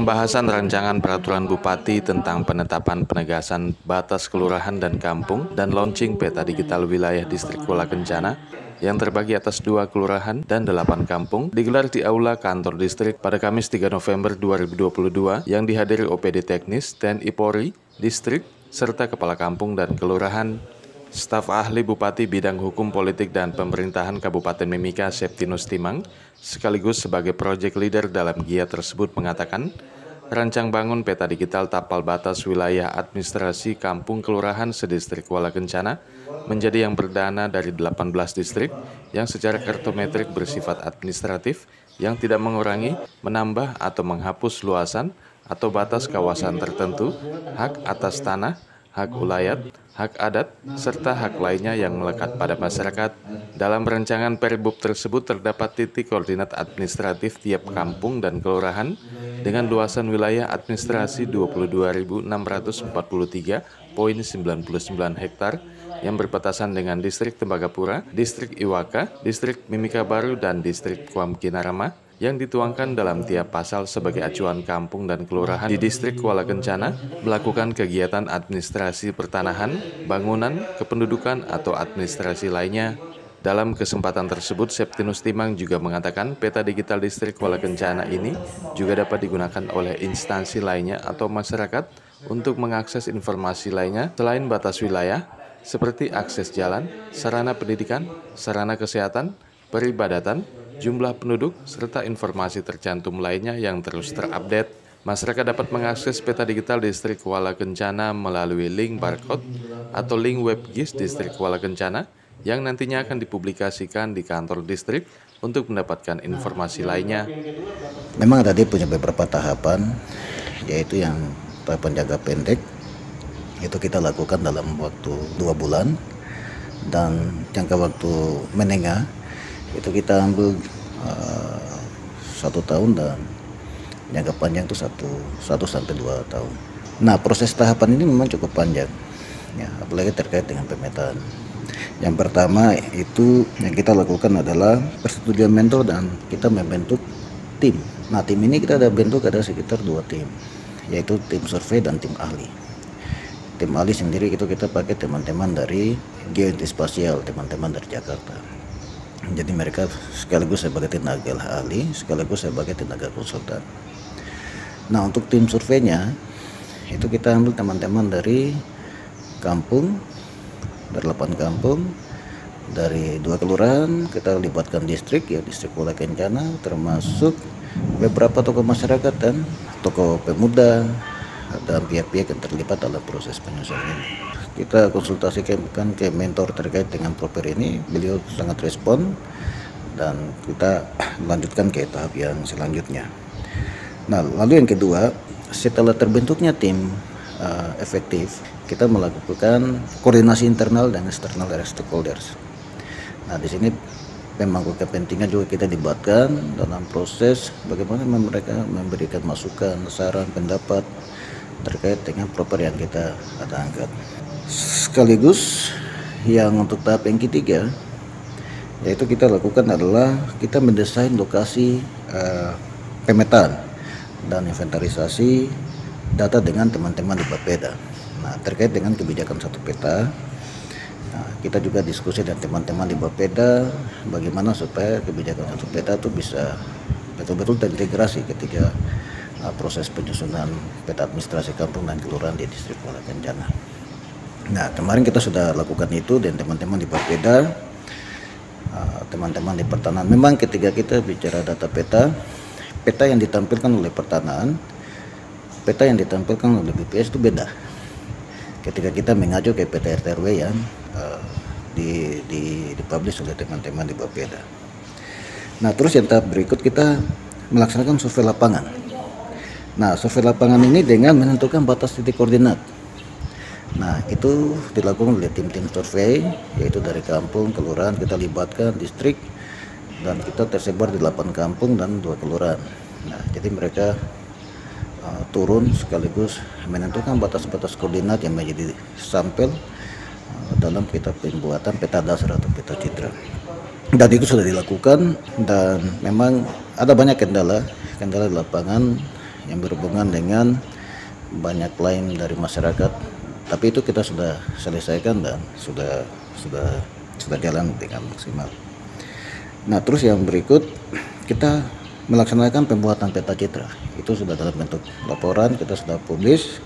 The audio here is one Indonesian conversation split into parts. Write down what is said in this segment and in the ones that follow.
Pembahasan rancangan peraturan Bupati tentang penetapan penegasan batas kelurahan dan kampung dan launching peta digital wilayah distrik Kuala Kencana yang terbagi atas 2 kelurahan dan 8 kampung digelar di Aula Kantor Distrik pada Kamis 3 November 2022 yang dihadiri OPD Teknis, TNI Polri, Distrik, serta Kepala Kampung dan Kelurahan. Staf ahli Bupati Bidang Hukum Politik dan Pemerintahan Kabupaten Mimika Septinus Timang sekaligus sebagai project leader dalam giat tersebut mengatakan, rancang bangun peta digital tapal batas wilayah administrasi kampung kelurahan sedistrik Kuala Kencana menjadi yang perdana dari 18 distrik yang secara kartometrik bersifat administratif yang tidak mengurangi, menambah atau menghapus luasan atau batas kawasan tertentu, hak atas tanah, hak ulayat, hak adat, serta hak lainnya yang melekat pada masyarakat. Dalam rancangan Perbub tersebut terdapat titik koordinat administratif tiap kampung dan kelurahan dengan luasan wilayah administrasi 22.643,99 hektar yang berbatasan dengan Distrik Tembagapura, Distrik Iwaka, Distrik Mimika Baru, dan Distrik Kuam Kinarama yang dituangkan dalam tiap pasal sebagai acuan kampung dan kelurahan di distrik Kuala Kencana melakukan kegiatan administrasi pertanahan, bangunan, kependudukan, atau administrasi lainnya. Dalam kesempatan tersebut, Septinus Timang juga mengatakan peta digital distrik Kuala Kencana ini juga dapat digunakan oleh instansi lainnya atau masyarakat untuk mengakses informasi lainnya selain batas wilayah, seperti akses jalan, sarana pendidikan, sarana kesehatan, peribadatan, jumlah penduduk, serta informasi tercantum lainnya yang terus terupdate. Masyarakat dapat mengakses peta digital distrik Kuala Kencana melalui link barcode atau link web GIS distrik Kuala Kencana yang nantinya akan dipublikasikan di kantor distrik untuk mendapatkan informasi lainnya. Memang tadi punya beberapa tahapan, yaitu yang tahapan jangka pendek, itu kita lakukan dalam waktu 2 bulan, dan jangka waktu menengah itu kita ambil 1 tahun, dan jangka panjang itu 1 sampai 2 tahun. Nah, proses tahapan ini memang cukup panjang, ya, apalagi terkait dengan pemetaan. Yang pertama itu yang kita lakukan adalah persetujuan mentor, dan kita membentuk tim. Nah, tim ini kita ada sekitar 2 tim, yaitu tim survei dan tim ahli. Tim ahli sendiri itu kita pakai teman-teman dari Geospasial, teman-teman dari Jakarta. Jadi mereka sekaligus sebagai tenaga ahli, sekaligus sebagai tenaga konsultan. Nah, untuk tim surveinya itu kita ambil teman-teman dari kampung, dari 8 kampung, dari 2 kelurahan, kita libatkan distrik, ya distrik Kuala Kencana, termasuk beberapa tokoh masyarakat dan tokoh pemuda dan pihak-pihak yang terlibat dalam proses penyusunan ini. Kita konsultasikan ke mentor terkait dengan proper ini, beliau sangat respon, dan kita lanjutkan ke tahap yang selanjutnya. Nah, lalu yang kedua, setelah terbentuknya tim efektif, kita melakukan koordinasi internal dan eksternal dari stakeholders. Nah, di sini memang kepentingan juga kita libatkan dalam proses bagaimana mereka memberikan masukan, saran, pendapat terkait dengan proper yang kita angkat. Sekaligus yang untuk tahap yang ketiga, yaitu kita lakukan adalah kita mendesain lokasi pemetaan dan inventarisasi data dengan teman-teman di Bapeda. Nah, terkait dengan kebijakan satu peta, nah, kita juga diskusi dengan teman-teman di Bapeda bagaimana supaya kebijakan satu peta itu bisa betul-betul terintegrasi ketika proses penyusunan peta administrasi kampung dan kelurahan di distrik Kuala Kencana. Nah, kemarin kita sudah lakukan itu dan teman-teman di Bapeda, teman-teman di pertanahan. Memang ketika kita bicara data peta yang ditampilkan oleh pertanahan, peta yang ditampilkan oleh BPS itu beda. Ketika kita mengacu ke peta RT/RW yang dipublish oleh teman-teman di Bapeda. Nah, terus yang tahap berikut kita melaksanakan survei lapangan. Nah, survei lapangan ini dengan menentukan batas titik koordinat. Nah, itu dilakukan oleh tim-tim survei, yaitu dari kampung, kelurahan, kita libatkan distrik, dan kita tersebar di 8 kampung dan 2 kelurahan. Nah, jadi mereka turun sekaligus menentukan batas-batas koordinat yang menjadi sampel dalam kita pembuatan peta dasar atau peta citra. Dan itu sudah dilakukan, dan memang ada banyak kendala di lapangan, yang berhubungan dengan banyak klaim dari masyarakat, tapi itu kita sudah selesaikan dan sudah jalan dengan maksimal. Nah, terus yang berikut kita melaksanakan pembuatan peta citra. Itu sudah dalam bentuk laporan, kita sudah publish,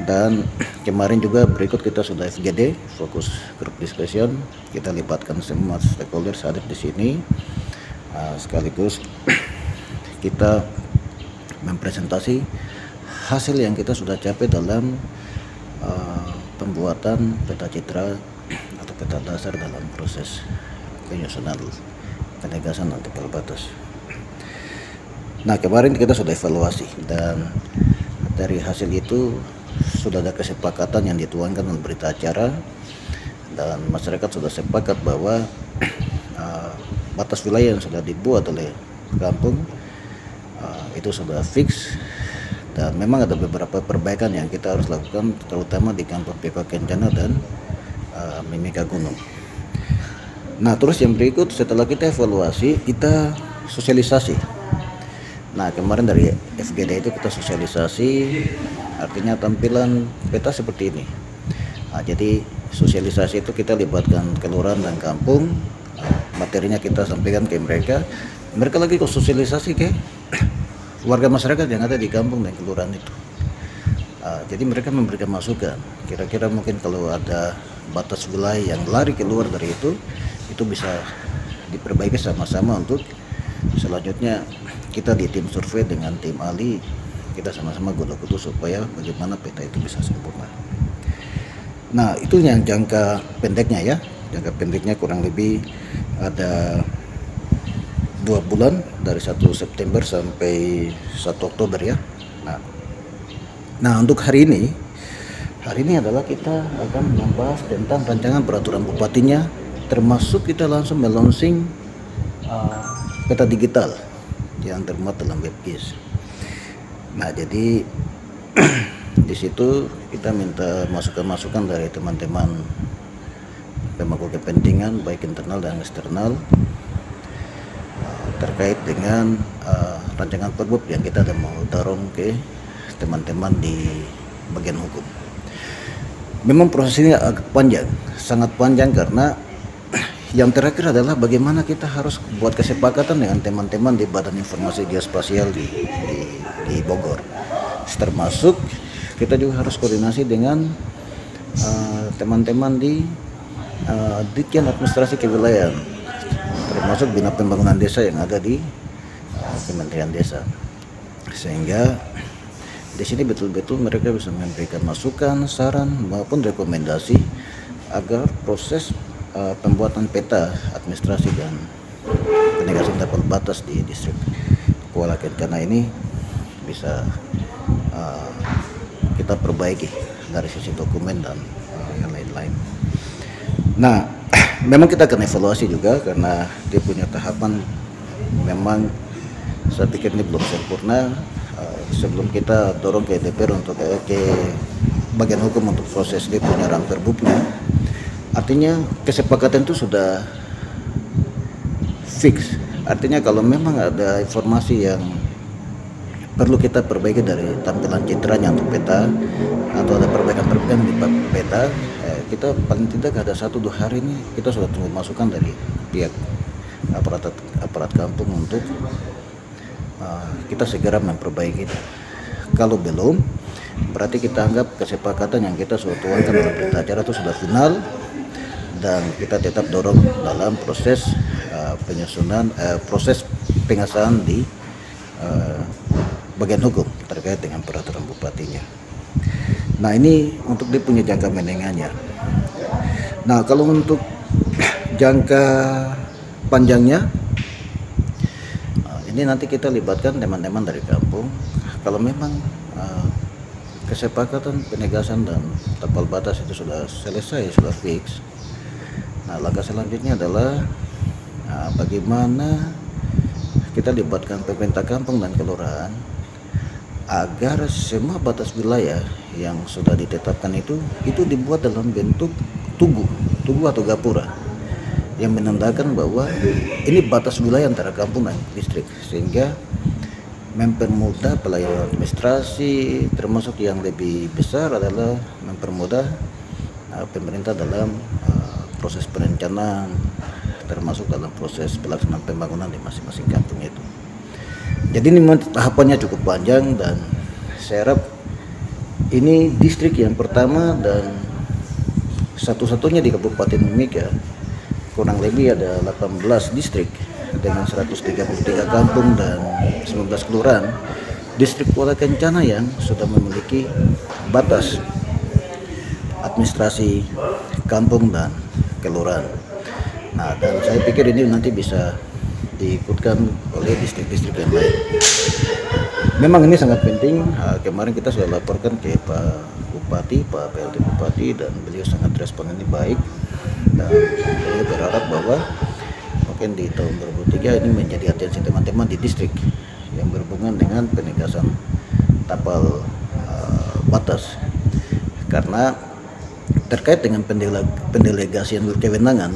dan kemarin juga berikut kita sudah FGD, fokus group discussion. Kita libatkan semua stakeholder hadir di sini, sekaligus kita mempresentasi hasil yang kita sudah capai dalam pembuatan peta citra atau peta dasar dalam proses penyusunan penegasan dan tapal batas. Nah, kemarin kita sudah evaluasi dan dari hasil itu sudah ada kesepakatan yang dituangkan dalam berita acara, dan masyarakat sudah sepakat bahwa batas wilayah yang sudah dibuat oleh kampung itu sudah fix, dan memang ada beberapa perbaikan yang kita harus lakukan, terutama di kampung Pipa Kencana dan Mimika Gunung. Nah, terus yang berikut setelah kita evaluasi, kita sosialisasi. Nah, kemarin dari FGD itu kita sosialisasi, artinya tampilan peta seperti ini. Nah, jadi sosialisasi itu kita libatkan kelurahan dan kampung, materinya kita sampaikan ke mereka. Mereka lagi sosialisasi ke warga masyarakat yang ada di kampung dan kelurahan itu. Jadi mereka memberikan masukan, kira-kira mungkin kalau ada batas wilayah yang lari keluar dari itu bisa diperbaiki sama-sama. Untuk selanjutnya kita di tim survei dengan tim ahli, kita sama-sama godok-godok supaya bagaimana peta itu bisa sempurna. Nah, itu yang jangka pendeknya ya. Jangka pendeknya kurang lebih ada 2 bulan, dari 1 September sampai 1 Oktober ya. Nah, untuk hari ini adalah kita akan membahas tentang rancangan peraturan bupatinya, termasuk kita langsung melaunching peta digital yang termuat dalam WebGIS. Nah, jadi di situ kita minta masukan-masukan dari teman-teman pemangku kepentingan baik internal dan eksternal terkait dengan rancangan perbup yang kita mau dorong ke teman-teman di bagian hukum. Memang proses ini agak panjang, sangat panjang, karena yang terakhir adalah bagaimana kita harus buat kesepakatan dengan teman-teman di Badan Informasi Geospasial di Bogor. Termasuk kita juga harus koordinasi dengan teman-teman di Ditjen Administrasi Kewilayahan, termasuk Bina Pembangunan Desa yang ada di Kementerian Desa, sehingga di sini betul-betul mereka bisa memberikan masukan, saran maupun rekomendasi agar proses pembuatan peta administrasi dan penegasan tapal batas di distrik Kuala Kencana ini bisa kita perbaiki dari sisi dokumen dan yang lain-lain. Nah, memang kita akan evaluasi juga karena dia punya tahapan, memang saya pikir ini belum sempurna. Sebelum kita dorong ke DPR untuk ke bagian hukum untuk proses dia punya ramperbubnya, artinya kesepakatan itu sudah fix. Artinya kalau memang ada informasi yang perlu kita perbaiki dari tampilan citranya untuk peta, atau ada perbaikan-perbaikan di peta, kita paling tidak ada 1-2 hari ini kita sudah tunggu masukan dari pihak aparat kampung untuk kita segera memperbaiki. Kalau belum, berarti kita anggap kesepakatan yang kita sudah tuangkan dalam berita acara itu sudah final, dan kita tetap dorong dalam proses penyusunan proses pengesahan di bagian hukum terkait dengan peraturan bupatinya. Nah, ini untuk dia punya jangka menengahnya. Nah, kalau untuk jangka panjangnya, ini nanti kita libatkan teman-teman dari kampung. Kalau memang kesepakatan penegasan dan tapal batas itu sudah selesai, sudah fix, nah langkah selanjutnya adalah bagaimana kita libatkan pemerintah kampung dan kelurahan agar semua batas wilayah yang sudah ditetapkan itu dibuat dalam bentuk tugu atau gapura yang menandakan bahwa ini batas wilayah antara kampung dan distrik, sehingga mempermudah pelayanan administrasi, termasuk yang lebih besar adalah mempermudah pemerintah dalam proses perencanaan, termasuk dalam proses pelaksanaan pembangunan di masing-masing kampung itu. Jadi ini tahapannya cukup panjang, dan saya harap ini distrik yang pertama dan satu-satunya di Kabupaten Mimika. Kurang lebih ada 18 distrik dengan 133 kampung dan 19 kelurahan distrik Kuala Kencana yang sudah memiliki batas administrasi kampung dan kelurahan. Nah, dan saya pikir ini nanti bisa diikutkan oleh distrik-distrik yang lain. Memang ini sangat penting. Kemarin kita sudah laporkan ke Pak Bupati, Pak PLT Bupati, dan beliau sangat respon ini baik, dan beliau berharap bahwa mungkin di tahun 2003 ini menjadi atensi teman-teman di distrik yang berhubungan dengan penegasan tapal batas, karena terkait dengan pendelegasian kewenangan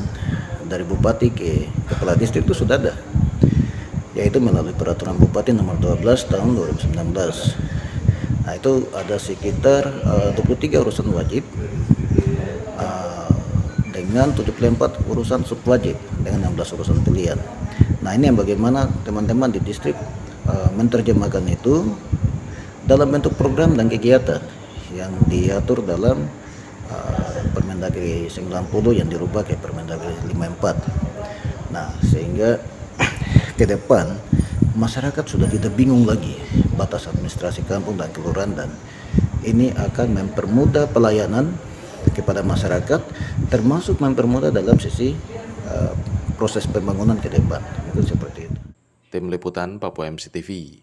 dari bupati ke kepala distrik itu sudah ada, yaitu melalui peraturan bupati nomor 12 tahun 2019. Nah, itu ada sekitar 23 urusan wajib dengan 74 urusan subwajib dengan 16 urusan pilihan. Nah, ini yang bagaimana teman-teman di distrik menerjemahkan itu dalam bentuk program dan kegiatan yang diatur dalam Permendagri 90 yang dirubah ke Permendagri 54. Nah, sehingga ke depan masyarakat sudah tidak bingung lagi batas administrasi kampung dan kelurahan, dan ini akan mempermudah pelayanan kepada masyarakat, termasuk mempermudah dalam sisi proses pembangunan ke depan. Itu seperti itu. Tim Liputan Papua MCTV.